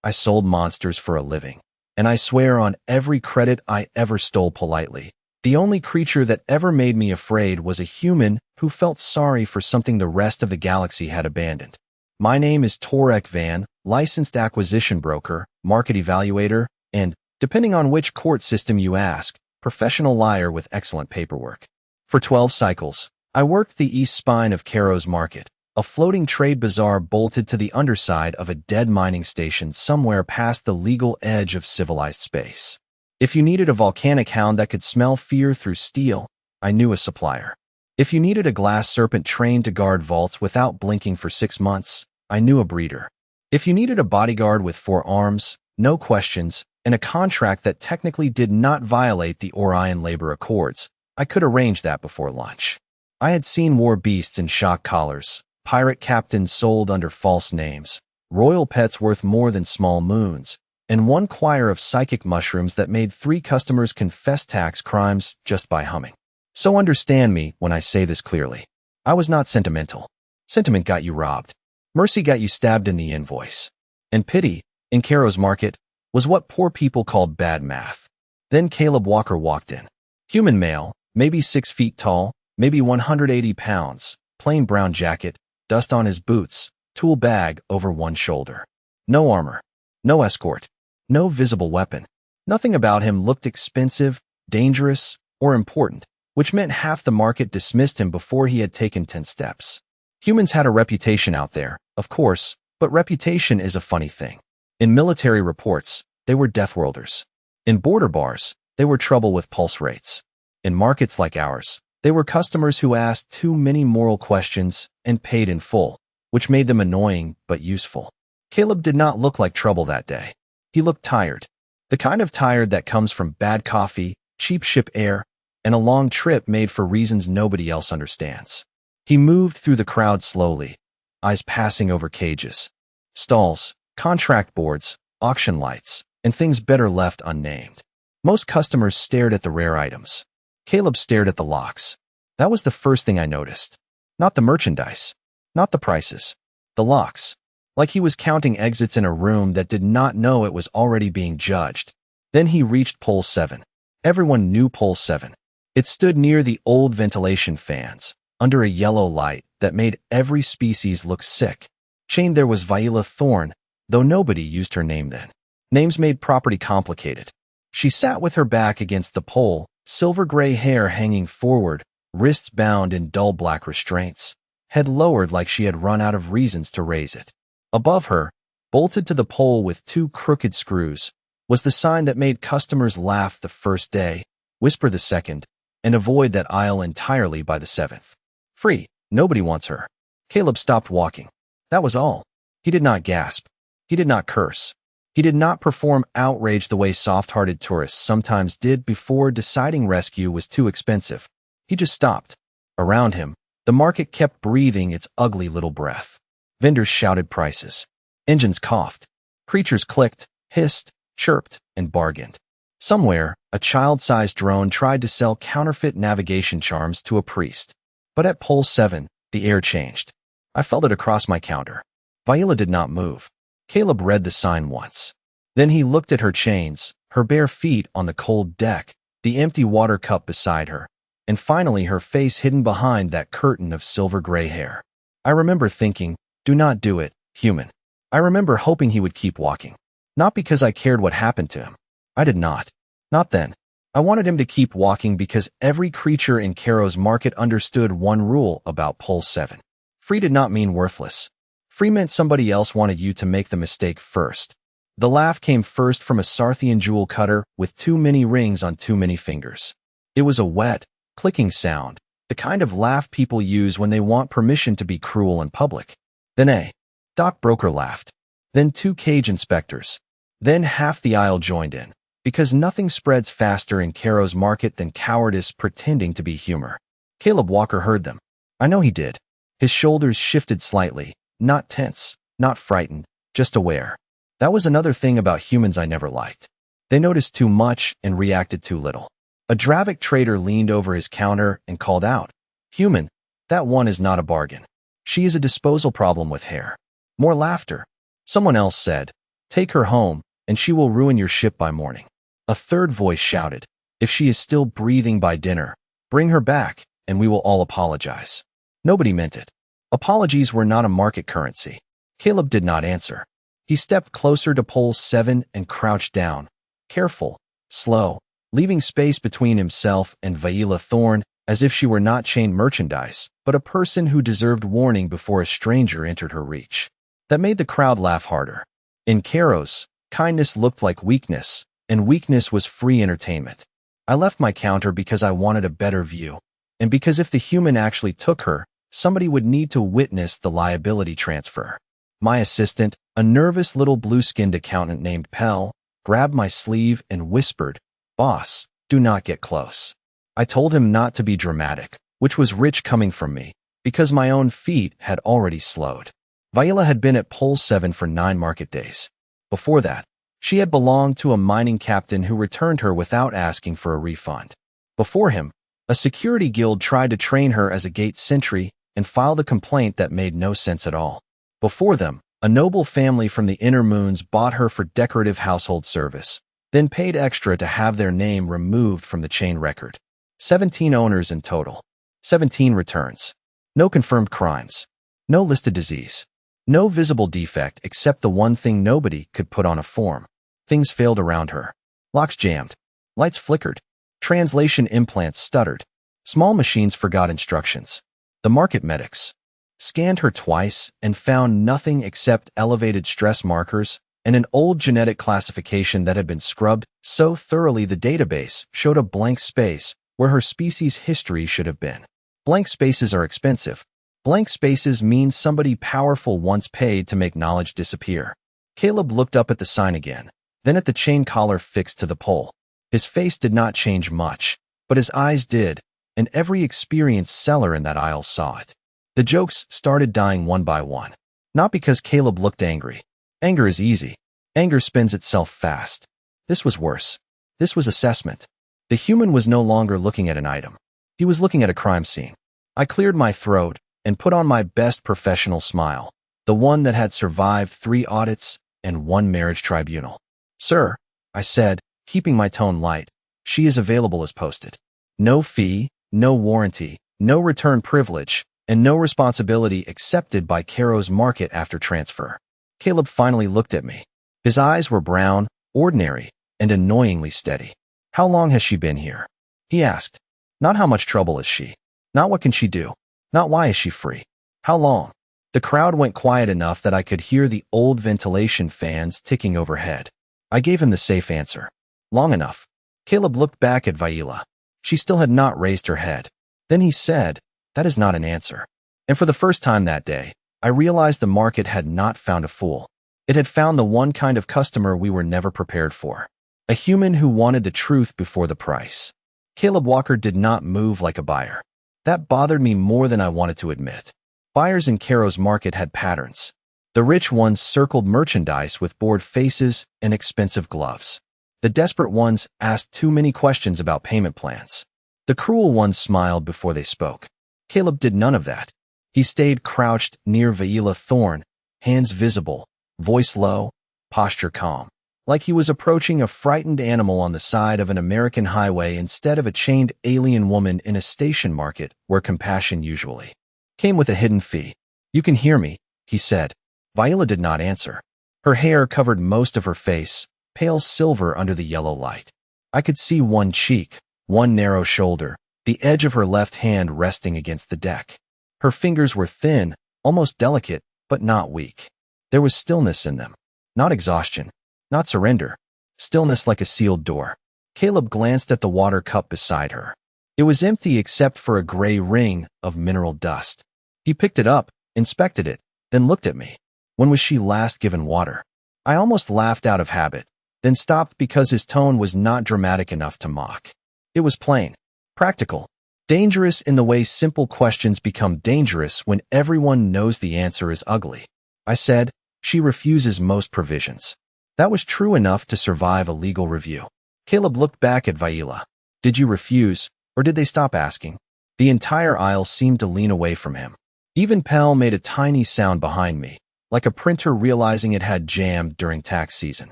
I sold monsters for a living. And I swear on every credit I ever stole politely. The only creature that ever made me afraid was a human who felt sorry for something the rest of the galaxy had abandoned. My name is Torek Van, licensed acquisition broker, market evaluator, and, depending on which court system you ask, professional liar with excellent paperwork. For 12 cycles, I worked the east spine of Caro's Market, a floating trade bazaar bolted to the underside of a dead mining station somewhere past the legal edge of civilized space. If you needed a volcanic hound that could smell fear through steel, I knew a supplier. If you needed a glass serpent trained to guard vaults without blinking for 6 months, I knew a breeder. If you needed a bodyguard with 4 arms, no questions, and a contract that technically did not violate the Orion Labor Accords, I could arrange that before lunch. I had seen war beasts in shock collars, pirate captains sold under false names, royal pets worth more than small moons, and one choir of psychic mushrooms that made 3 customers confess tax crimes just by humming. So understand me when I say this clearly. I was not sentimental. Sentiment got you robbed. Mercy got you stabbed in the invoice. And pity, in Caro's Market, was what poor people called bad math. Then Caleb Walker walked in. Human male, maybe 6 feet tall, maybe 180 pounds, plain brown jacket, dust on his boots, tool bag over one shoulder. No armor. No escort. No visible weapon. Nothing about him looked expensive, dangerous, or important, which meant half the market dismissed him before he had taken 10 steps. Humans had a reputation out there, of course, but reputation is a funny thing. In military reports, they were deathworlders. In border bars, they were trouble with pulse rates. In markets like ours, they were customers who asked too many moral questions and paid in full, which made them annoying but useful. Caleb did not look like trouble that day. He looked tired. The kind of tired that comes from bad coffee, cheap ship air, and a long trip made for reasons nobody else understands. He moved through the crowd slowly, eyes passing over cages, stalls, contract boards, auction lights, and things better left unnamed. Most customers stared at the rare items. Caleb stared at the locks. That was the first thing I noticed. Not the merchandise. Not the prices. The locks. Like he was counting exits in a room that did not know it was already being judged. Then he reached pole 7. Everyone knew pole 7. It stood near the old ventilation fans, under a yellow light that made every species look sick. Chained there was Viola Thorne, though nobody used her name then. Names made property complicated. She sat with her back against the pole, silver gray hair hanging forward, wrists bound in dull black restraints, head lowered like she had run out of reasons to raise it. Above her, bolted to the pole with 2 crooked screws, was the sign that made customers laugh the first day, whisper the second, and avoid that aisle entirely by the 7th. Free. Nobody wants her. Caleb stopped walking. That was all. He did not gasp. He did not curse. He did not perform outrage the way soft-hearted tourists sometimes did before deciding rescue was too expensive. He just stopped. Around him, the market kept breathing its ugly little breath. Vendors shouted prices. Engines coughed. Creatures clicked, hissed, chirped, and bargained. Somewhere, a child-sized drone tried to sell counterfeit navigation charms to a priest. But at pole 7, the air changed. I felt it across my counter. Viola did not move. Caleb read the sign once. Then he looked at her chains, her bare feet on the cold deck, the empty water cup beside her, and finally her face hidden behind that curtain of silver gray hair. I remember thinking, do not do it, human. I remember hoping he would keep walking. Not because I cared what happened to him. I did not. Not then. I wanted him to keep walking because every creature in Caro's Market understood one rule about pole 7. Free did not mean worthless. Free meant somebody else wanted you to make the mistake first. The laugh came first from a Sarthian jewel cutter with too many rings on too many fingers. It was a wet, clicking sound, the kind of laugh people use when they want permission to be cruel in public. Then a stockbroker laughed. Then 2 cage inspectors. Then half the aisle joined in, because nothing spreads faster in Caro's Market than cowardice pretending to be humor. Caleb Walker heard them. I know he did. His shoulders shifted slightly, not tense, not frightened, just aware. That was another thing about humans I never liked. They noticed too much and reacted too little. A Dravik trader leaned over his counter and called out, "Human, that one is not a bargain. She is a disposal problem with hair." More laughter. Someone else said, Take her home, and she will ruin your ship by morning. A third voice shouted, if she is still breathing by dinner, bring her back, and we will all apologize. Nobody meant it. Apologies were not a market currency. Caleb did not answer. He stepped closer to pole 7 and crouched down, careful, slow, leaving space between himself and Vaila Thorne, as if she were not chain merchandise, but a person who deserved warning before a stranger entered her reach. That made the crowd laugh harder. In Kairos, kindness looked like weakness, and weakness was free entertainment. I left my counter because I wanted a better view, and because if the human actually took her, somebody would need to witness the liability transfer. My assistant, a nervous little blue-skinned accountant named Pell, grabbed my sleeve and whispered, "Boss, do not get close." I told him not to be dramatic, which was rich coming from me, because my own feet had already slowed. Vaila had been at pole 7 for 9 market days. Before that, she had belonged to a mining captain who returned her without asking for a refund. Before him, a security guild tried to train her as a gate sentry and filed a complaint that made no sense at all. Before them, a noble family from the inner moons bought her for decorative household service, then paid extra to have their name removed from the chain record. 17 owners in total. 17 returns. No confirmed crimes. No listed disease. No visible defect except the one thing nobody could put on a form. Things failed around her. Locks jammed. Lights flickered. Translation implants stuttered. Small machines forgot instructions. The market medics scanned her twice and found nothing except elevated stress markers and an old genetic classification that had been scrubbed so thoroughly the database showed a blank space where her species history should have been. Blank spaces are expensive. Blank spaces mean somebody powerful once paid to make knowledge disappear. Caleb looked up at the sign again, then at the chain collar fixed to the pole. His face did not change much, but his eyes did, and every experienced seller in that aisle saw it. The jokes started dying one by one. Not because Caleb looked angry. Anger is easy. Anger spends itself fast. This was worse. This was assessment. The human was no longer looking at an item. He was looking at a crime scene. I cleared my throat and put on my best professional smile, the one that had survived 3 audits and 1 marriage tribunal. "Sir," I said, keeping my tone light, "she is available as posted. No fee, no warranty, no return privilege, and no responsibility accepted by Caro's market after transfer." Caleb finally looked at me. His eyes were brown, ordinary, and annoyingly steady. "How long has she been here?" he asked. Not how much trouble is she. Not what can she do. Not why is she free. How long? The crowd went quiet enough that I could hear the old ventilation fans ticking overhead. I gave him the safe answer. Long enough. Caleb looked back at Vaila. She still had not raised her head. Then he said, "That is not an answer." And for the first time that day, I realized the market had not found a fool. It had found the one kind of customer we were never prepared for. A human who wanted the truth before the price. Caleb Walker did not move like a buyer. That bothered me more than I wanted to admit. Buyers in Caro's market had patterns. The rich ones circled merchandise with bored faces and expensive gloves. The desperate ones asked too many questions about payment plans. The cruel ones smiled before they spoke. Caleb did none of that. He stayed crouched near Vaila Thorne, hands visible, voice low, posture calm, like he was approaching a frightened animal on the side of an American highway instead of a chained alien woman in a station market where compassion usually came with a hidden fee. "You can hear me," he said. Vaila did not answer. Her hair covered most of her face, pale silver under the yellow light. I could see one cheek, one narrow shoulder, the edge of her left hand resting against the deck. Her fingers were thin, almost delicate, but not weak. There was stillness in them. Not exhaustion. Not surrender. Stillness like a sealed door. Caleb glanced at the water cup beside her. It was empty except for a gray ring of mineral dust. He picked it up, inspected it, then looked at me. When was she last given water? I almost laughed out of habit, then stopped because his tone was not dramatic enough to mock. It was plain, practical, dangerous in the way simple questions become dangerous when everyone knows the answer is ugly. I said, "She refuses most provisions." That was true enough to survive a legal review. Caleb looked back at Vaila. "Did you refuse, or did they stop asking?" The entire aisle seemed to lean away from him. Even Pell made a tiny sound behind me, like a printer realizing it had jammed during tax season.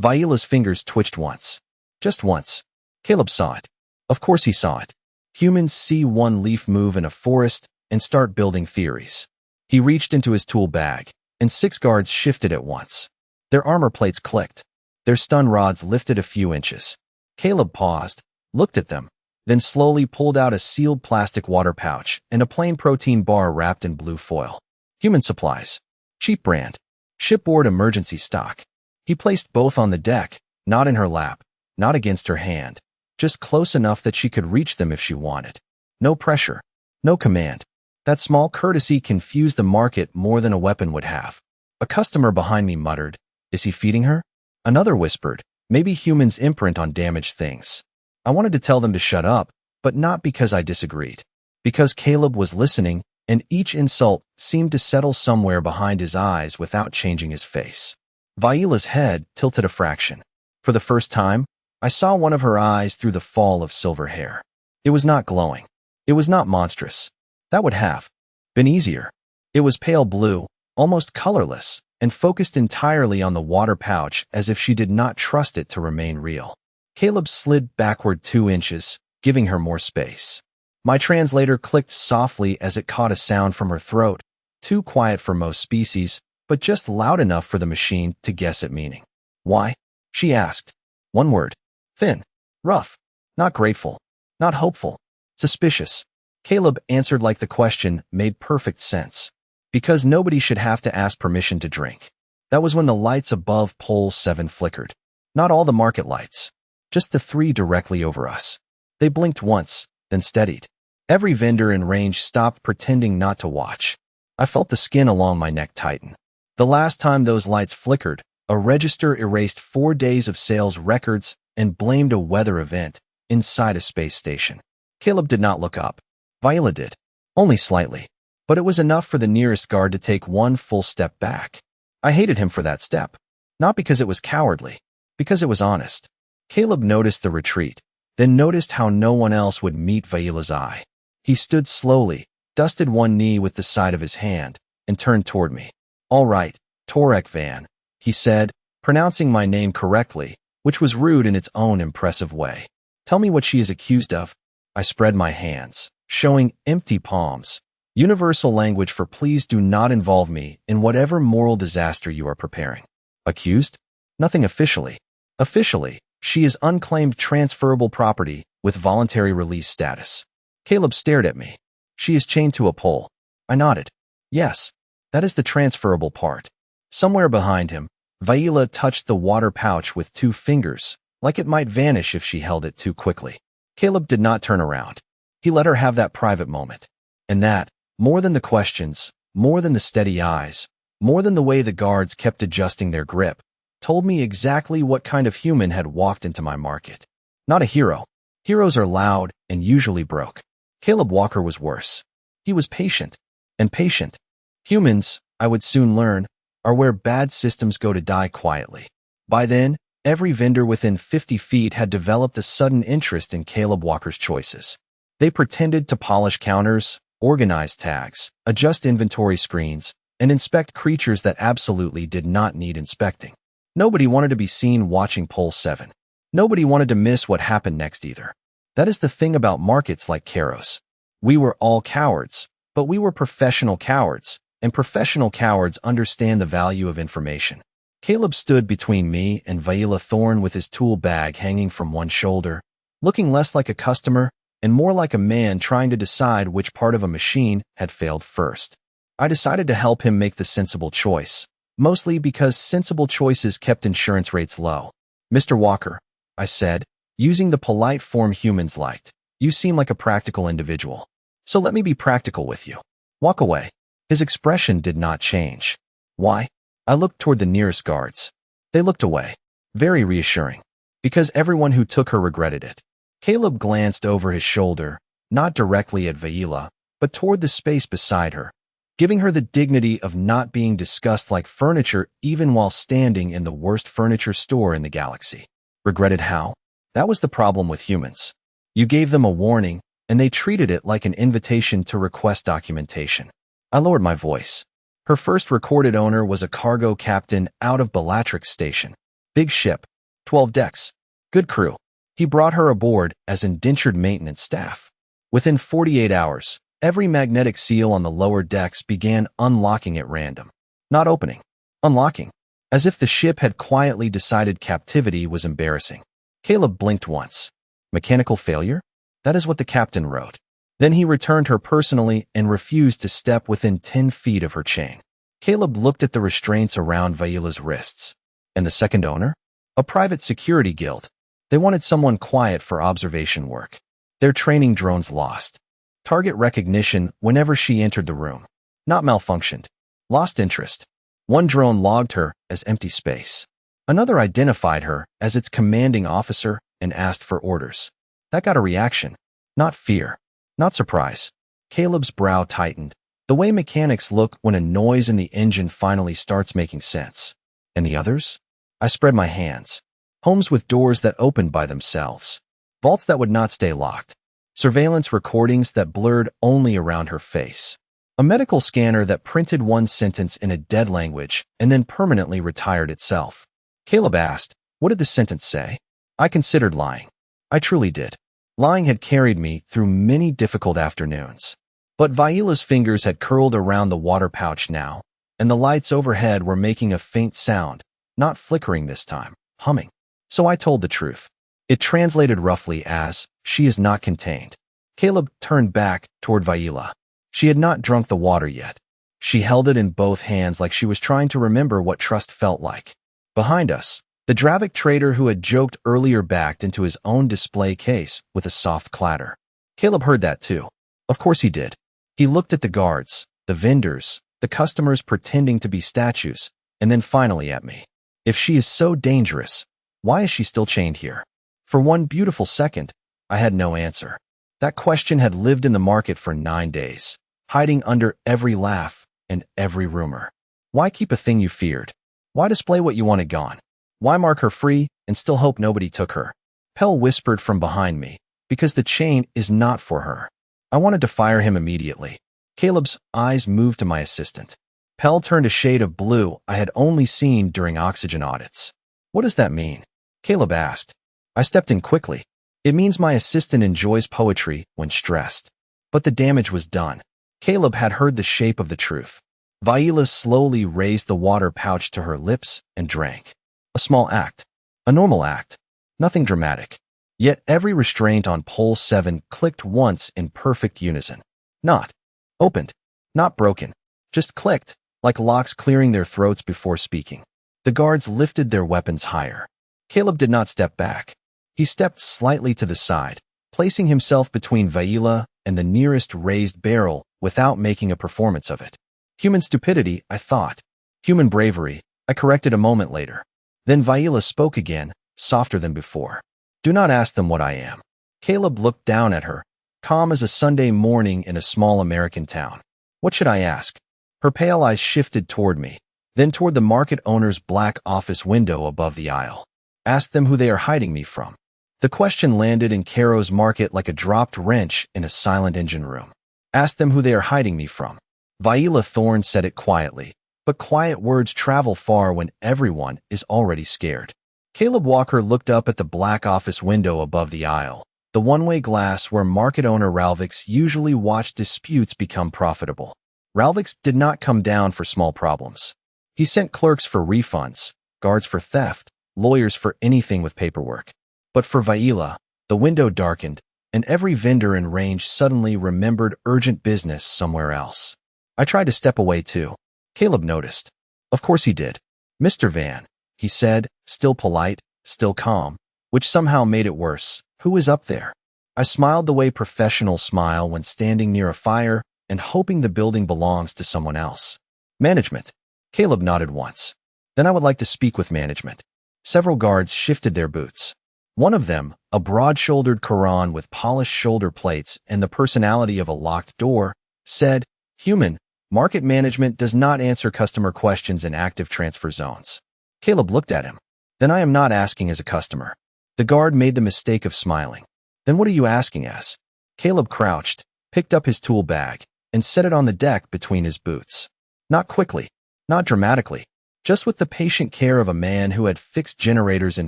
Vaila's fingers twitched once. Just once. Caleb saw it. Of course he saw it. Humans see one leaf move in a forest and start building theories. He reached into his tool bag, and 6 guards shifted at once. Their armor plates clicked. Their stun rods lifted a few inches. Caleb paused, looked at them, then slowly pulled out a sealed plastic water pouch and a plain protein bar wrapped in blue foil. Human supplies. Cheap brand. Shipboard emergency stock. He placed both on the deck, not in her lap, not against her hand, just close enough that she could reach them if she wanted. No pressure. No command. That small courtesy confused the market more than a weapon would have. A customer behind me muttered, "Is he feeding her?" Another whispered, "Maybe humans imprint on damaged things." I wanted to tell them to shut up, but not because I disagreed. Because Caleb was listening, and each insult seemed to settle somewhere behind his eyes without changing his face. Vaila's head tilted a fraction. For the first time, I saw one of her eyes through the fall of silver hair. It was not glowing. It was not monstrous. That would have been easier. It was pale blue, almost colorless, and focused entirely on the water pouch as if she did not trust it to remain real. Caleb slid backward 2 inches, giving her more space. My translator clicked softly as it caught a sound from her throat, too quiet for most species, but just loud enough for the machine to guess at meaning. "Why?" she asked. One word. Thin. Rough. Not grateful. Not hopeful. Suspicious. Caleb answered like the question made perfect sense. Because nobody should have to ask permission to drink. That was when the lights above pole 7 flickered. Not all the market lights. Just the 3 directly over us. They blinked once, then steadied. Every vendor in range stopped pretending not to watch. I felt the skin along my neck tighten. The last time those lights flickered, a register erased 4 days of sales records and blamed a weather event inside a space station. Caleb did not look up. Vaila did. Only slightly. But it was enough for the nearest guard to take 1 full step back. I hated him for that step. Not because it was cowardly. Because it was honest. Caleb noticed the retreat, then noticed how no one else would meet Vaila's eye. He stood slowly, dusted one knee with the side of his hand, and turned toward me. "All right, Torek Van," he said, pronouncing my name correctly, which was rude in its own impressive way. "Tell me what she is accused of." I spread my hands, showing empty palms. Universal language for please do not involve me in whatever moral disaster you are preparing. Accused? Nothing officially. Officially, she is unclaimed transferable property with voluntary release status. Caleb stared at me. She is chained to a pole. I nodded. Yes, that is the transferable part. Somewhere behind him, Vaila touched the water pouch with 2 fingers, like it might vanish if she held it too quickly. Caleb did not turn around. He let her have that private moment. And that, more than the questions, more than the steady eyes, more than the way the guards kept adjusting their grip, told me exactly what kind of human had walked into my market. Not a hero. Heroes are loud and usually broke. Caleb Walker was worse. He was patient. And patient. Humans, I would soon learn, are where bad systems go to die quietly. By then, every vendor within 50 feet had developed a sudden interest in Caleb Walker's choices. They pretended to polish counters, organize tags, adjust inventory screens, and inspect creatures that absolutely did not need inspecting. Nobody wanted to be seen watching Pole 7. Nobody wanted to miss what happened next either. That is the thing about markets like Kairos. We were all cowards, but we were professional cowards, and professional cowards understand the value of information. Caleb stood between me and Vaila Thorne with his tool bag hanging from one shoulder, looking less like a customer and more like a man trying to decide which part of a machine had failed first. I decided to help him make the sensible choice, mostly because sensible choices kept insurance rates low. "Mr. Walker," I said, using the polite form humans liked, "you seem like a practical individual. So let me be practical with you. Walk away." His expression did not change. Why? I looked toward the nearest guards. They looked away. Very reassuring. Because everyone who took her regretted it. Caleb glanced over his shoulder, not directly at Vaila, but toward the space beside her, giving her the dignity of not being discussed like furniture even while standing in the worst furniture store in the galaxy. Regretted how? That was the problem with humans. You gave them a warning, and they treated it like an invitation to request documentation. I lowered my voice. Her first recorded owner was a cargo captain out of Bellatrix Station. Big ship, 12 decks, good crew. He brought her aboard as indentured maintenance staff. Within 48 hours, every magnetic seal on the lower decks began unlocking at random. Not opening, unlocking, as if the ship had quietly decided captivity was embarrassing. Caleb blinked once. Mechanical failure? That is what the captain wrote. Then he returned her personally and refused to step within 10 feet of her chain. Caleb looked at the restraints around Vaila's wrists. And the second owner? A private security guild. They wanted someone quiet for observation work. Their training drones lost target recognition whenever she entered the room. Not malfunctioned. Lost interest. One drone logged her as empty space. Another identified her as its commanding officer and asked for orders. That got a reaction. Not fear. Not surprise. Caleb's brow tightened. The way mechanics look when a noise in the engine finally starts making sense. And the others? I spread my hands. Homes with doors that opened by themselves. Vaults that would not stay locked. Surveillance recordings that blurred only around her face. A medical scanner that printed one sentence in a dead language and then permanently retired itself. Caleb asked, "What did the sentence say?" I considered lying. I truly did. Lying had carried me through many difficult afternoons. But Vaila's fingers had curled around the water pouch now, and the lights overhead were making a faint sound, not flickering this time, humming. So I told the truth. It translated roughly as, "She is not contained." Caleb turned back toward Vaila. She had not drunk the water yet. She held it in both hands like she was trying to remember what trust felt like. Behind us, the Dravik trader who had joked earlier backed into his own display case with a soft clatter. Caleb heard that too. Of course he did. He looked at the guards, the vendors, the customers pretending to be statues, and then finally at me. If she is so dangerous, why is she still chained here? For one beautiful second, I had no answer. That question had lived in the market for 9 days, hiding under every laugh and every rumor. Why keep a thing you feared? Why display what you wanted gone? Why mark her free and still hope nobody took her? Pell whispered from behind me, "Because the chain is not for her." I wanted to fire him immediately. Caleb's eyes moved to my assistant. Pell turned a shade of blue I had only seen during oxygen audits. "What does that mean?" Caleb asked. I stepped in quickly. "It means my assistant enjoys poetry when stressed." But the damage was done. Caleb had heard the shape of the truth. Vaila slowly raised the water pouch to her lips and drank. A small act. A normal act. Nothing dramatic. Yet every restraint on pole 7 clicked once in perfect unison. Not opened. Not broken. Just clicked, like locks clearing their throats before speaking. The guards lifted their weapons higher. Caleb did not step back. He stepped slightly to the side, placing himself between Vaila and the nearest raised barrel without making a performance of it. Human stupidity, I thought. Human bravery, I corrected a moment later. Then Vaila spoke again, softer than before. "Do not ask them what I am." Caleb looked down at her, calm as a Sunday morning in a small American town. "What should I ask?" Her pale eyes shifted toward me, then toward the market owner's black office window above the aisle. "Ask them who they are hiding me from." The question landed in Caro's market like a dropped wrench in a silent engine room. "Ask them who they are hiding me from." Vaila Thorne said it quietly, but quiet words travel far when everyone is already scared. Caleb Walker looked up at the black office window above the aisle, the one-way glass where market owner Ralvix usually watched disputes become profitable. Ralvix did not come down for small problems. He sent clerks for refunds, guards for theft, lawyers for anything with paperwork. But for Vaila, the window darkened, and every vendor in range suddenly remembered urgent business somewhere else. I tried to step away too. Caleb noticed. Of course he did. "Mr. Van," he said, still polite, still calm, which somehow made it worse. "Who is up there?" I smiled the way professionals smile when standing near a fire and hoping the building belongs to someone else. "Management." Caleb nodded once. "Then I would like to speak with management." Several guards shifted their boots. One of them, a broad-shouldered Quran with polished shoulder plates and the personality of a locked door, said, "Human, market management does not answer customer questions in active transfer zones." Caleb looked at him. "Then I am not asking as a customer." The guard made the mistake of smiling. "Then what are you asking as?" Caleb crouched, picked up his tool bag, and set it on the deck between his boots. Not quickly, not dramatically, just with the patient care of a man who had fixed generators in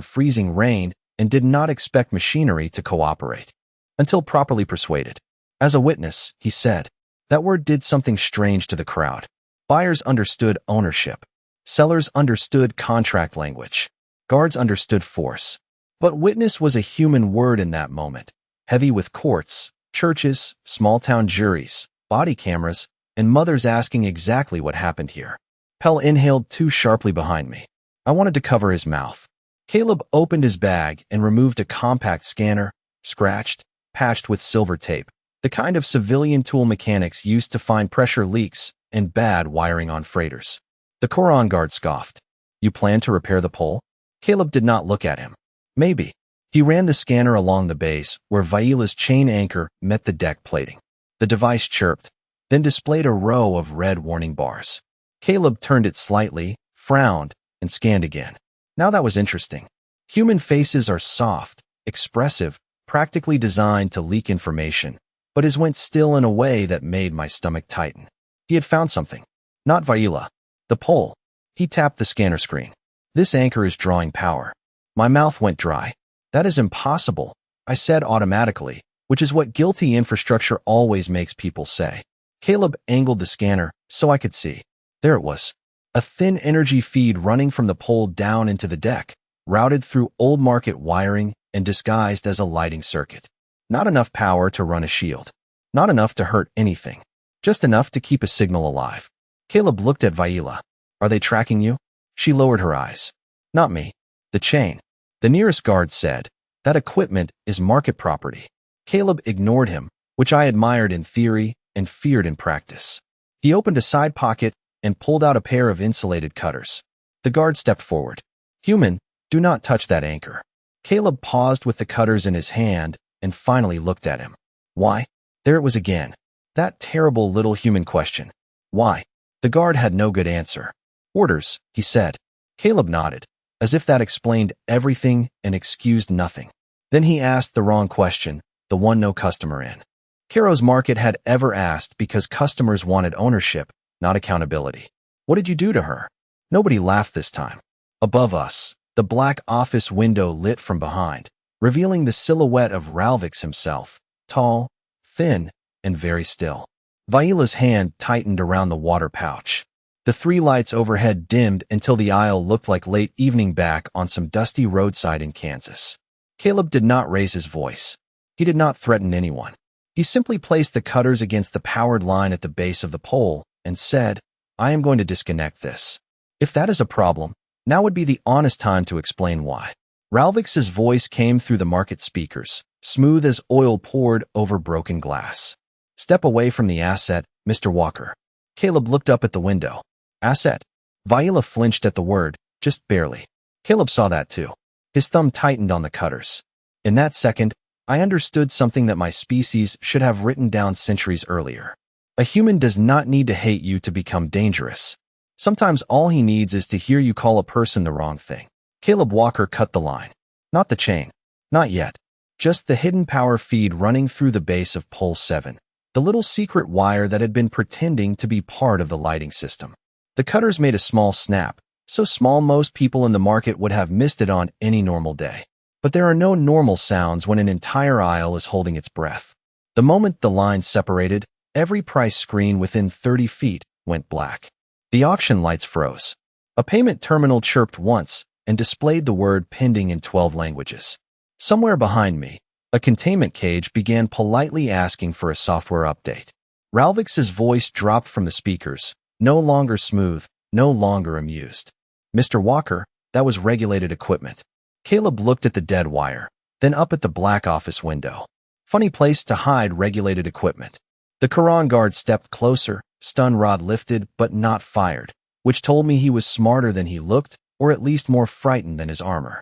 freezing rain and did not expect machinery to cooperate. Until properly persuaded. As a witness, he said. That word did something strange to the crowd. Buyers understood ownership. Sellers understood contract language. Guards understood force. But witness was a human word in that moment, heavy with courts, churches, small-town juries, body cameras, and mothers asking exactly what happened here. Pell inhaled too sharply behind me. I wanted to cover his mouth. Caleb opened his bag and removed a compact scanner, scratched, patched with silver tape, the kind of civilian tool mechanics used to find pressure leaks and bad wiring on freighters. The Koran guard scoffed. You plan to repair the pole? Caleb did not look at him. Maybe. He ran the scanner along the base where Vaila's chain anchor met the deck plating. The device chirped, then displayed a row of red warning bars. Caleb turned it slightly, frowned, and scanned again. Now that was interesting. Human faces are soft, expressive, practically designed to leak information, but his went still in a way that made my stomach tighten. He had found something. Not Vaila. The pole. He tapped the scanner screen. This anchor is drawing power. My mouth went dry. That is impossible, I said automatically, which is what guilty infrastructure always makes people say. Caleb angled the scanner so I could see. There it was. A thin energy feed running from the pole down into the deck, routed through old market wiring and disguised as a lighting circuit. Not enough power to run a shield. Not enough to hurt anything. Just enough to keep a signal alive. Caleb looked at Vaila. Are they tracking you? She lowered her eyes. Not me. The chain. The nearest guard said, that equipment is market property. Caleb ignored him, which I admired in theory and feared in practice. He opened a side pocket and pulled out a pair of insulated cutters. The guard stepped forward. Human, do not touch that anchor. Caleb paused with the cutters in his hand and finally looked at him. Why? There it was again. That terrible little human question. Why? The guard had no good answer. Orders, he said. Caleb nodded, as if that explained everything and excused nothing. Then he asked the wrong question, the one no customer in. Caro's market had ever asked because customers wanted ownership, not accountability. What did you do to her? Nobody laughed this time. Above us, the black office window lit from behind, revealing the silhouette of Ralvix himself, tall, thin, and very still. Vaila's hand tightened around the water pouch. The three lights overhead dimmed until the aisle looked like late evening back on some dusty roadside in Kansas. Caleb did not raise his voice. He did not threaten anyone. He simply placed the cutters against the powered line at the base of the pole and said, I am going to disconnect this. If that is a problem, now would be the honest time to explain why. Ralvix's voice came through the market speakers, smooth as oil poured over broken glass. Step away from the asset, Mr. Walker. Caleb looked up at the window. Asset. Vaila flinched at the word, just barely. Caleb saw that too. His thumb tightened on the cutters. In that second, I understood something that my species should have written down centuries earlier. A human does not need to hate you to become dangerous. Sometimes all he needs is to hear you call a person the wrong thing. Caleb Walker cut the line. Not the chain. Not yet. Just the hidden power feed running through the base of pole 7. The little secret wire that had been pretending to be part of the lighting system. The cutters made a small snap, so small most people in the market would have missed it on any normal day. But there are no normal sounds when an entire aisle is holding its breath. The moment the lines separated, every price screen within 30 feet went black. The auction lights froze. A payment terminal chirped once and displayed the word pending in 12 languages. Somewhere behind me, a containment cage began politely asking for a software update. Ralvix's voice dropped from the speakers, no longer smooth, no longer amused. Mr. Walker, that was regulated equipment. Caleb looked at the dead wire, then up at the black office window. Funny place to hide regulated equipment. The Quran guard stepped closer, stun rod lifted but not fired, which told me he was smarter than he looked, or at least more frightened than his armor.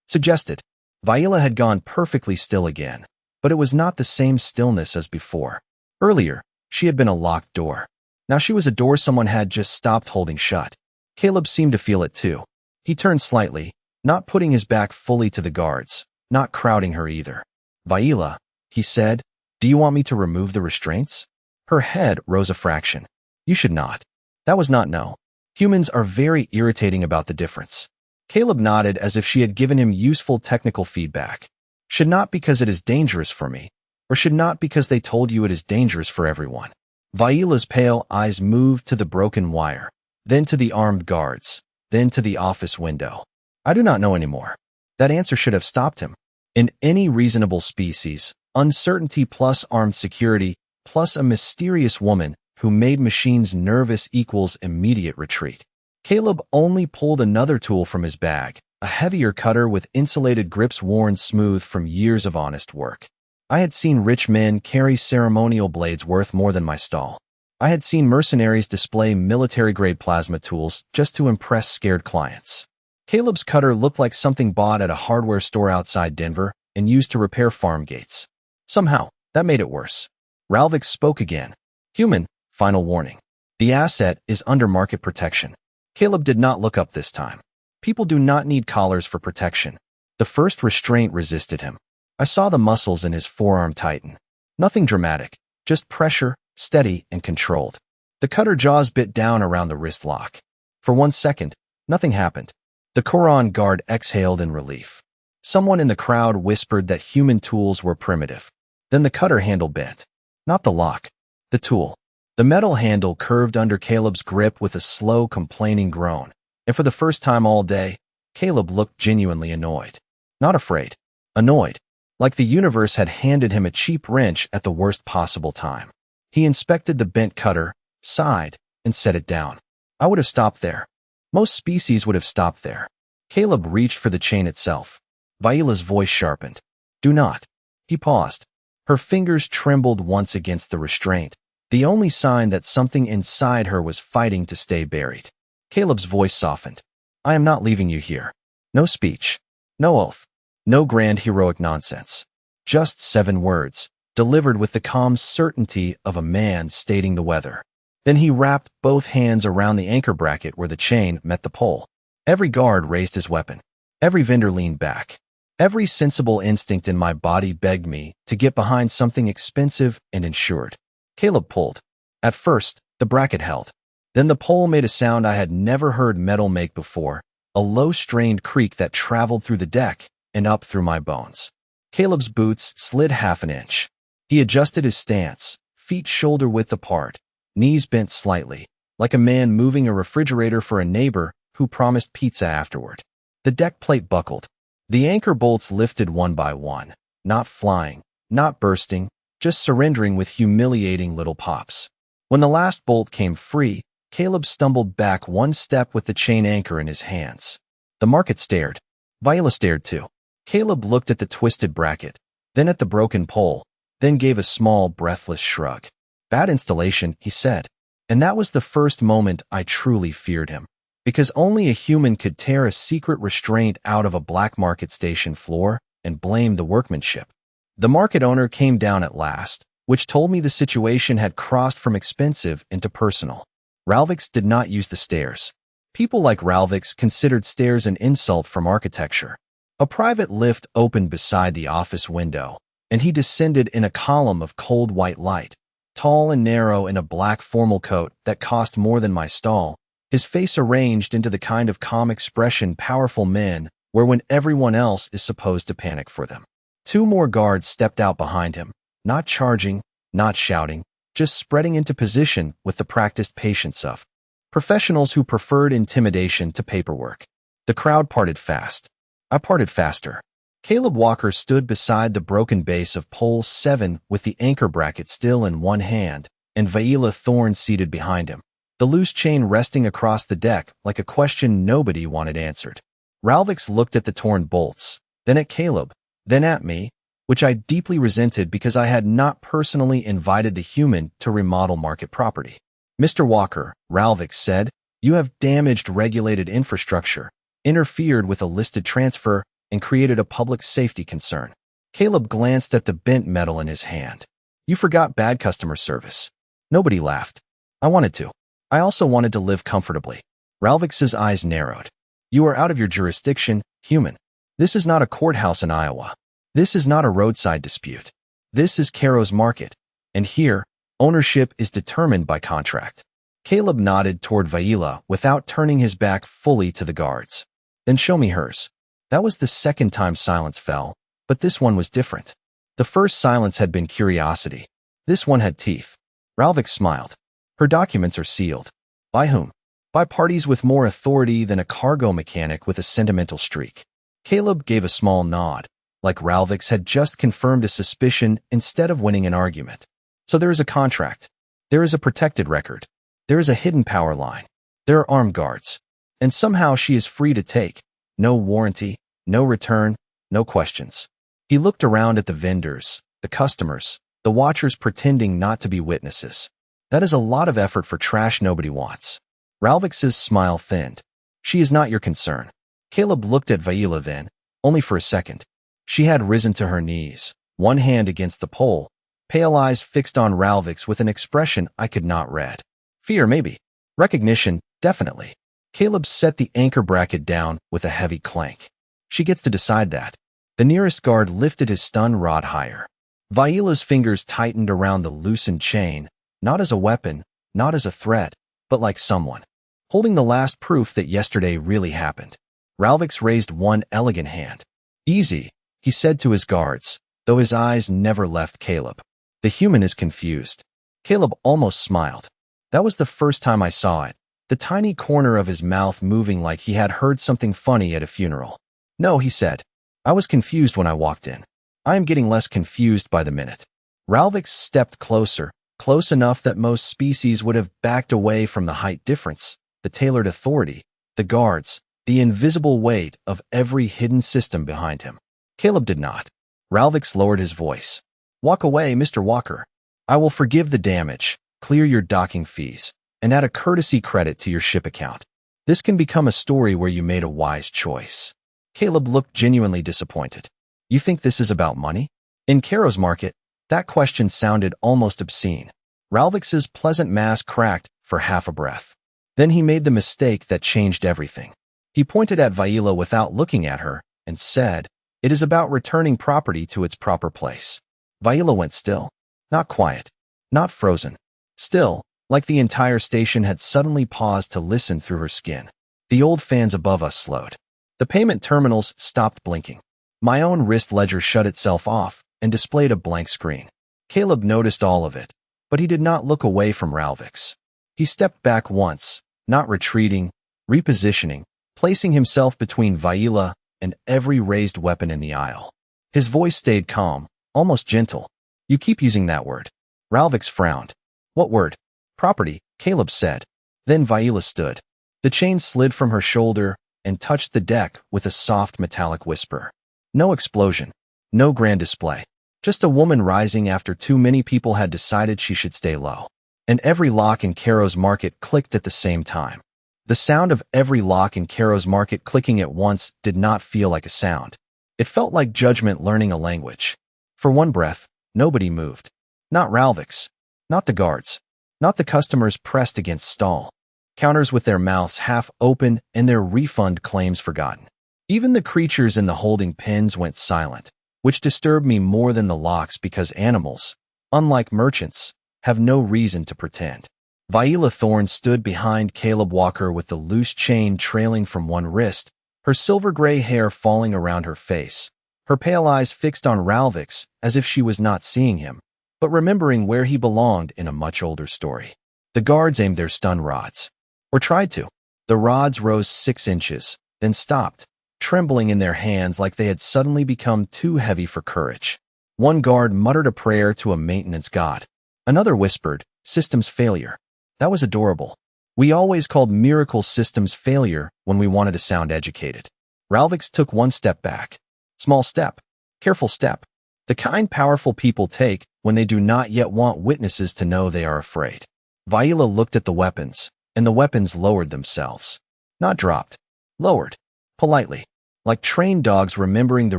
Suggested. Vaila had gone perfectly still again, but it was not the same stillness as before. Earlier, she had been a locked door. Now she was a door someone had just stopped holding shut. Caleb seemed to feel it too. He turned slightly, not putting his back fully to the guards, not crowding her either. Vaila, he said, do you want me to remove the restraints? Her head rose a fraction. You should not. That was not no. Humans are very irritating about the difference. Caleb nodded as if she had given him useful technical feedback. Should not because it is dangerous for me, or should not because they told you it is dangerous for everyone. Vaila's pale eyes moved to the broken wire, then to the armed guards, then to the office window. I do not know anymore. That answer should have stopped him. In any reasonable species, uncertainty plus armed security plus a mysterious woman who made machines nervous equals immediate retreat. Caleb only pulled another tool from his bag, a heavier cutter with insulated grips worn smooth from years of honest work. I had seen rich men carry ceremonial blades worth more than my stall. I had seen mercenaries display military-grade plasma tools just to impress scared clients. Caleb's cutter looked like something bought at a hardware store outside Denver and used to repair farm gates. Somehow, that made it worse. Ralvik spoke again. Human, final warning. The asset is under market protection. Caleb did not look up this time. People do not need collars for protection. The first restraint resisted him. I saw the muscles in his forearm tighten. Nothing dramatic, just pressure, steady and controlled. The cutter jaws bit down around the wrist lock. For 1 second, nothing happened. The Quran guard exhaled in relief. Someone in the crowd whispered that human tools were primitive. Then the cutter handle bent. Not the lock. The tool. The metal handle curved under Caleb's grip with a slow, complaining groan. And for the first time all day, Caleb looked genuinely annoyed. Not afraid. Annoyed. Like the universe had handed him a cheap wrench at the worst possible time. He inspected the bent cutter, sighed, and set it down. I would have stopped there. Most species would have stopped there. Caleb reached for the chain itself. Vaila's voice sharpened. Do not. He paused. Her fingers trembled once against the restraint, the only sign that something inside her was fighting to stay buried. Caleb's voice softened. I am not leaving you here. No speech. No oath. No grand heroic nonsense. Just 7 words, delivered with the calm certainty of a man stating the weather. Then he wrapped both hands around the anchor bracket where the chain met the pole. Every guard raised his weapon. Every vendor leaned back. Every sensible instinct in my body begged me to get behind something expensive and insured. Caleb pulled. At first, the bracket held. Then the pole made a sound I had never heard metal make before, a low strained creak that traveled through the deck and up through my bones. Caleb's boots slid half an inch. He adjusted his stance, feet shoulder-width apart, knees bent slightly, like a man moving a refrigerator for a neighbor who promised pizza afterward. The deck plate buckled. The anchor bolts lifted one by one, not flying, not bursting, just surrendering with humiliating little pops. When the last bolt came free, Caleb stumbled back 1 step with the chain anchor in his hands. The market stared. Vaila stared too. Caleb looked at the twisted bracket, then at the broken pole, then gave a small, breathless shrug. Bad installation, he said. And that was the first moment I truly feared him. Because only a human could tear a secret restraint out of a black market station floor and blame the workmanship. The market owner came down at last, which told me the situation had crossed from expensive into personal. Ralviks did not use the stairs. People like Ralviks considered stairs an insult from architecture. A private lift opened beside the office window, and he descended in a column of cold white light, tall and narrow in a black formal coat that cost more than my stall, his face arranged into the kind of calm expression powerful men wear when everyone else is supposed to panic for them. 2 more guards stepped out behind him, not charging, not shouting, just spreading into position with the practiced patience of professionals who preferred intimidation to paperwork. The crowd parted fast. I parted faster. Caleb Walker stood beside the broken base of pole 7 with the anchor bracket still in one hand, and Vaila Thorne seated behind him, the loose chain resting across the deck like a question nobody wanted answered. Ralviks looked at the torn bolts, then at Caleb, then at me, which I deeply resented because I had not personally invited the human to remodel market property. Mr. Walker, Ralviks said, you have damaged regulated infrastructure, interfered with a listed transfer, and created a public safety concern. Caleb glanced at the bent metal in his hand. You forgot bad customer service. Nobody laughed. I wanted to. I also wanted to live comfortably. Ralviks's eyes narrowed. You are out of your jurisdiction, human. This is not a courthouse in Iowa. This is not a roadside dispute. This is Caro's market, and here, ownership is determined by contract. Caleb nodded toward Vaila without turning his back fully to the guards. Then show me hers. That was the second time silence fell, but this one was different. The first silence had been curiosity. This one had teeth. Ralvik smiled. Her documents are sealed. By whom? By parties with more authority than a cargo mechanic with a sentimental streak. Caleb gave a small nod, like Ralvik's had just confirmed a suspicion instead of winning an argument. So there is a contract. There is a protected record. There is a hidden power line. There are armed guards. And somehow she is free to take. No warranty, no return, no questions. He looked around at the vendors, the customers, the watchers pretending not to be witnesses. That is a lot of effort for trash nobody wants. Ralvik's smile thinned. She is not your concern. Caleb looked at Vaila then, only for a second. She had risen to her knees, one hand against the pole, pale eyes fixed on Ralvik's with an expression I could not read. Fear, maybe. Recognition, definitely. Caleb set the anchor bracket down with a heavy clank. She gets to decide that. The nearest guard lifted his stun rod higher. Vaila's fingers tightened around the loosened chain, not as a weapon, not as a threat, but like someone, holding the last proof that yesterday really happened. Ralvik's raised one elegant hand. Easy, he said to his guards, though his eyes never left Caleb. The human is confused. Caleb almost smiled. That was the first time I saw it, the tiny corner of his mouth moving like he had heard something funny at a funeral. No, he said. I was confused when I walked in. I am getting less confused by the minute. Ralvik stepped closer, close enough that most species would have backed away from the height difference, the tailored authority, the guards, the invisible weight of every hidden system behind him. Caleb did not. Ralvik lowered his voice. Walk away, Mr. Walker. I will forgive the damage, clear your docking fees, and add a courtesy credit to your ship account. This can become a story where you made a wise choice. Caleb looked genuinely disappointed. You think this is about money? In Caro's market, that question sounded almost obscene. Ralvik's pleasant mask cracked for half a breath. Then he made the mistake that changed everything. He pointed at Vaila without looking at her and said, It is about returning property to its proper place. Vaila went still. Not quiet. Not frozen. Still, like the entire station had suddenly paused to listen through her skin. The old fans above us slowed. The payment terminals stopped blinking. My own wrist ledger shut itself off and displayed a blank screen. Caleb noticed all of it, but he did not look away from Ralvik's. He stepped back once, not retreating, repositioning, placing himself between Vaila and every raised weapon in the aisle. His voice stayed calm, almost gentle. You keep using that word. Ralvik's frowned. What word? Property, Caleb said. Then Vaila stood. The chain slid from her shoulder and touched the deck with a soft metallic whisper. No explosion. No grand display. Just a woman rising after too many people had decided she should stay low. And every lock in Caro's market clicked at the same time. The sound of every lock in Caro's market clicking at once did not feel like a sound. It felt like judgment learning a language. For one breath, nobody moved. Not Ralvik's. Not the guards. Not the customers pressed against stall counters with their mouths half open and their refund claims forgotten. Even the creatures in the holding pens went silent, which disturbed me more than the locks because animals, unlike merchants, have no reason to pretend. Vaila Thorne stood behind Caleb Walker with the loose chain trailing from one wrist, her silver-gray hair falling around her face, her pale eyes fixed on Ralvik's as if she was not seeing him, but remembering where he belonged in a much older story. The guards aimed their stun rods. Or tried to. The rods rose 6 inches, then stopped, trembling in their hands like they had suddenly become too heavy for courage. One guard muttered a prayer to a maintenance god. Another whispered, systems failure. That was adorable. We always called miracle systems failure when we wanted to sound educated. Ralvik's took one step back. Small step. Careful step. The kind powerful people take when they do not yet want witnesses to know they are afraid. Vaila looked at the weapons, and the weapons lowered themselves. Not dropped. Lowered. Politely. Like trained dogs remembering the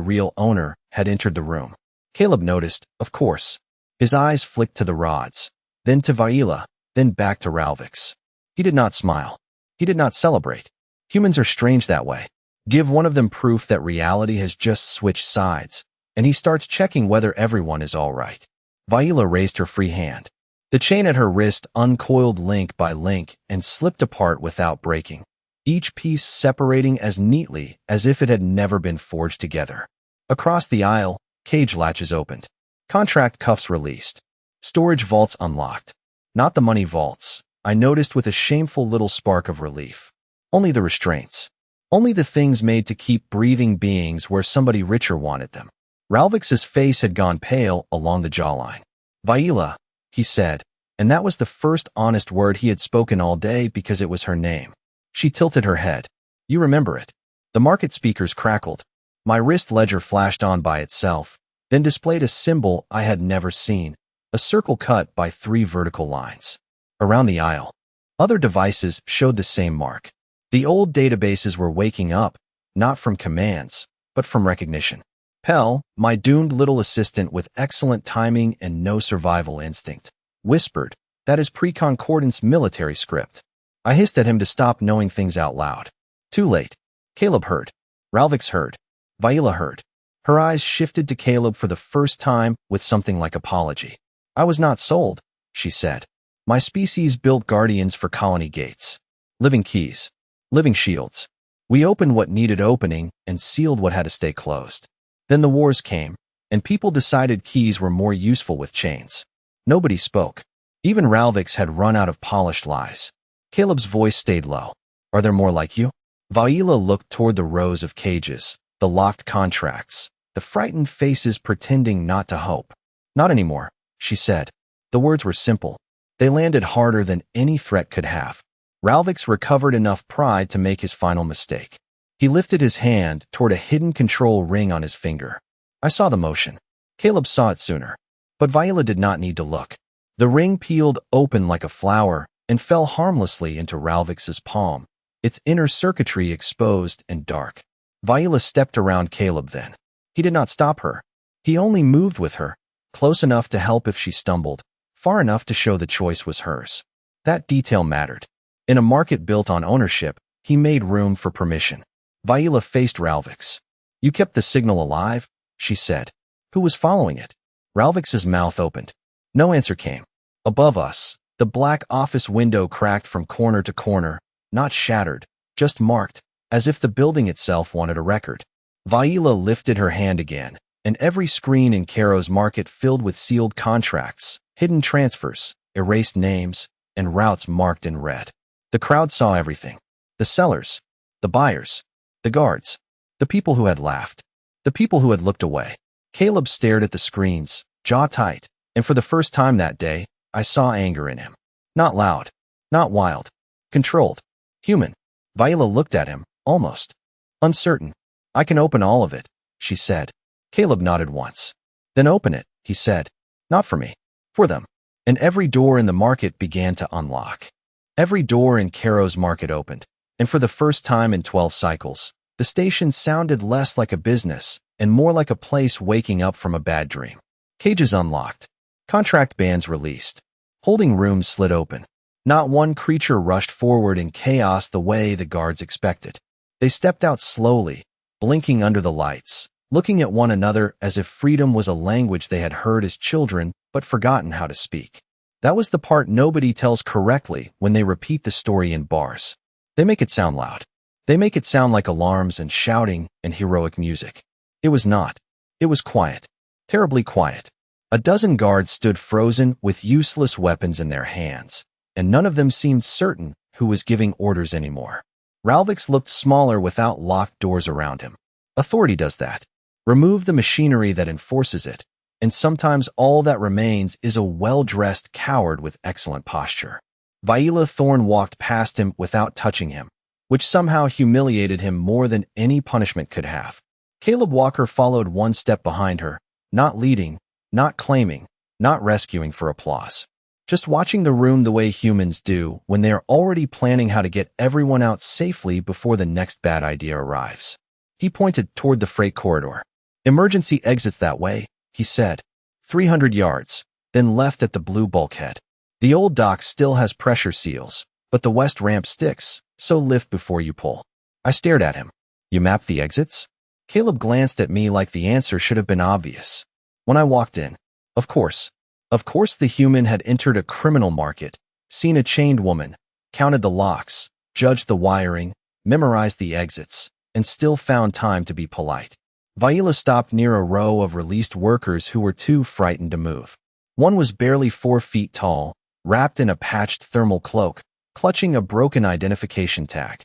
real owner had entered the room. Caleb noticed, of course. His eyes flicked to the rods, then to Vaila, then back to Ralvik's. He did not smile. He did not celebrate. Humans are strange that way. Give one of them proof that reality has just switched sides, and he starts checking whether everyone is all right. Vaila raised her free hand. The chain at her wrist uncoiled link by link and slipped apart without breaking, each piece separating as neatly as if it had never been forged together. Across the aisle, cage latches opened. Contract cuffs released. Storage vaults unlocked. Not the money vaults, I noticed with a shameful little spark of relief. Only the restraints. Only the things made to keep breathing beings where somebody richer wanted them. Ralvix's face had gone pale along the jawline. Vaila, he said, and that was the first honest word he had spoken all day because it was her name. She tilted her head. You remember it. The market speakers crackled. My wrist ledger flashed on by itself, then displayed a symbol I had never seen, a circle cut by 3 vertical lines. Around the aisle, other devices showed the same mark. The old databases were waking up, not from commands, but from recognition. Pell, my doomed little assistant with excellent timing and no survival instinct, whispered, that is pre-concordance military script. I hissed at him to stop knowing things out loud. Too late. Caleb heard. Ralvix heard. Vaila heard. Her eyes shifted to Caleb for the first time with something like apology. I was not sold, she said. My species built guardians for colony gates. Living keys. Living shields. We opened what needed opening and sealed what had to stay closed. Then the wars came, and people decided keys were more useful with chains. Nobody spoke. Even Ralvix had run out of polished lies. Caleb's voice stayed low. Are there more like you? Vaila looked toward the rows of cages, the locked contracts, the frightened faces pretending not to hope. Not anymore, she said. The words were simple. They landed harder than any threat could have. Ralvix recovered enough pride to make his final mistake. He lifted his hand toward a hidden control ring on his finger. I saw the motion. Caleb saw it sooner. But Vaila did not need to look. The ring peeled open like a flower and fell harmlessly into Ralvix's palm, its inner circuitry exposed and dark. Vaila stepped around Caleb then. He did not stop her. He only moved with her, close enough to help if she stumbled, far enough to show the choice was hers. That detail mattered. In a market built on ownership, he made room for permission. Vaila faced Ralvix. You kept the signal alive, she said. Who was following it? Ralvix's mouth opened. No answer came. Above us, the black office window cracked from corner to corner, not shattered, just marked, as if the building itself wanted a record. Vaila lifted her hand again, and every screen in Caro's market filled with sealed contracts, hidden transfers, erased names, and routes marked in red. The crowd saw everything. The sellers, the buyers, the guards, the people who had laughed, the people who had looked away. Caleb stared at the screens, jaw tight, and for the first time that day, I saw anger in him. Not loud, not wild, controlled, human. Vaila looked at him, almost uncertain. I can open all of it, she said. Caleb nodded once. Then open it, he said. Not for me, for them. And every door in the market began to unlock. Every door in Caro's market opened, and for the first time in 12 cycles, the station sounded less like a business and more like a place waking up from a bad dream. Cages unlocked. Contract bands released. Holding rooms slid open. Not one creature rushed forward in chaos the way the guards expected. They stepped out slowly, blinking under the lights, looking at one another as if freedom was a language they had heard as children but forgotten how to speak. That was the part nobody tells correctly when they repeat the story in bars. They make it sound loud. They make it sound like alarms and shouting and heroic music. It was not. It was quiet. Terribly quiet. A dozen guards stood frozen with useless weapons in their hands, and none of them seemed certain who was giving orders anymore. Ralvix looked smaller without locked doors around him. Authority does that. Remove the machinery that enforces it, and sometimes all that remains is a well-dressed coward with excellent posture. Vaila Thorn walked past him without touching him, which somehow humiliated him more than any punishment could have. Caleb Walker followed one step behind her, not leading, not claiming, not rescuing for applause. Just watching the room the way humans do when they are already planning how to get everyone out safely before the next bad idea arrives. He pointed toward the freight corridor. Emergency exits that way, he said. 300 yards, then left at the blue bulkhead. The old dock still has pressure seals, but the west ramp sticks, so lift before you pull. I stared at him. You mapped the exits? Caleb glanced at me like the answer should have been obvious. When I walked in. Of course. Of course, the human had entered a criminal market, seen a chained woman, counted the locks, judged the wiring, memorized the exits, and still found time to be polite. Vaila stopped near a row of released workers who were too frightened to move. One was barely 4 feet tall, wrapped in a patched thermal cloak, clutching a broken identification tag.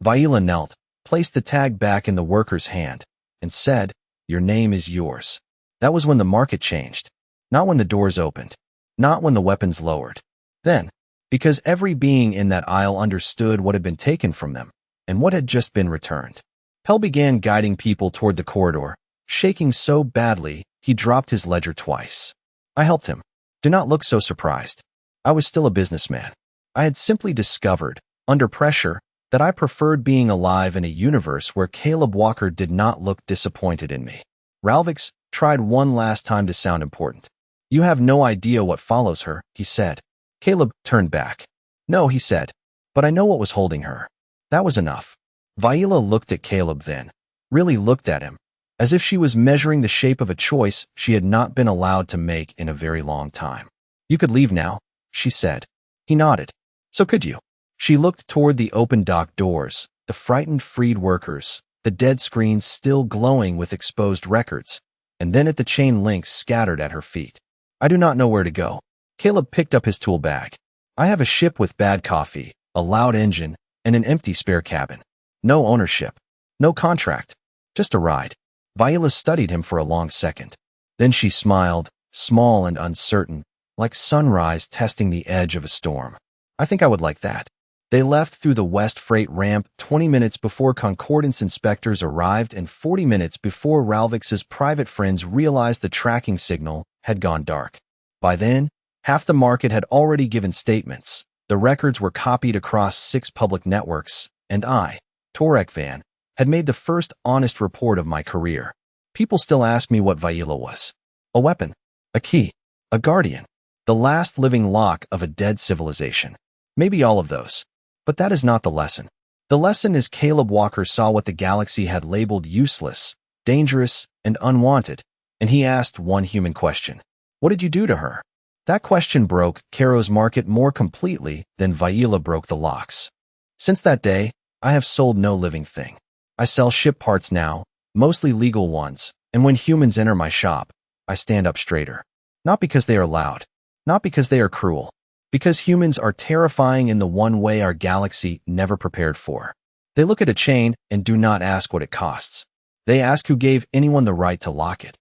Vaila knelt, placed the tag back in the worker's hand, and said, "Your name is yours." That was when the market changed. Not when the doors opened. Not when the weapons lowered. Then, because every being in that aisle understood what had been taken from them, and what had just been returned. Pell began guiding people toward the corridor, shaking so badly he dropped his ledger twice. I helped him. Do not look so surprised. I was still a businessman. I had simply discovered, under pressure, that I preferred being alive in a universe where Caleb Walker did not look disappointed in me. Ralvix tried one last time to sound important. "You have no idea what follows her," he said. Caleb turned back. "No," he said, "but I know what was holding her." That was enough. Vaila looked at Caleb then, really looked at him, as if she was measuring the shape of a choice she had not been allowed to make in a very long time. "You could leave now," she said. He nodded. "So could you?" She looked toward the open dock doors, the frightened freed workers, the dead screens still glowing with exposed records, and then at the chain links scattered at her feet. "I do not know where to go." Caleb picked up his tool bag. "I have a ship with bad coffee, a loud engine, and an empty spare cabin. No ownership. No contract. Just a ride." Viola studied him for a long second. Then she smiled, small and uncertain, like sunrise testing the edge of a storm. "I think I would like that." They left through the West Freight ramp 20 minutes before Concordance inspectors arrived and 40 minutes before Ralvix's private friends realized the tracking signal had gone dark. By then, half the market had already given statements. The records were copied across 6 public networks, and I, Torek Van, had made the first honest report of my career. People still ask me what Vaila was. A weapon, a key, a guardian, the last living lock of a dead civilization. Maybe all of those. But that is not the lesson. The lesson is Caleb Walker saw what the galaxy had labeled useless, dangerous, and unwanted, and he asked one human question. What did you do to her? That question broke Caro's market more completely than Vaila broke the locks. Since that day, I have sold no living thing. I sell ship parts now, mostly legal ones, and when humans enter my shop, I stand up straighter. Not because they are loud, not because they are cruel, because humans are terrifying in the one way our galaxy never prepared for. They look at a chain and do not ask what it costs. They ask who gave anyone the right to lock it.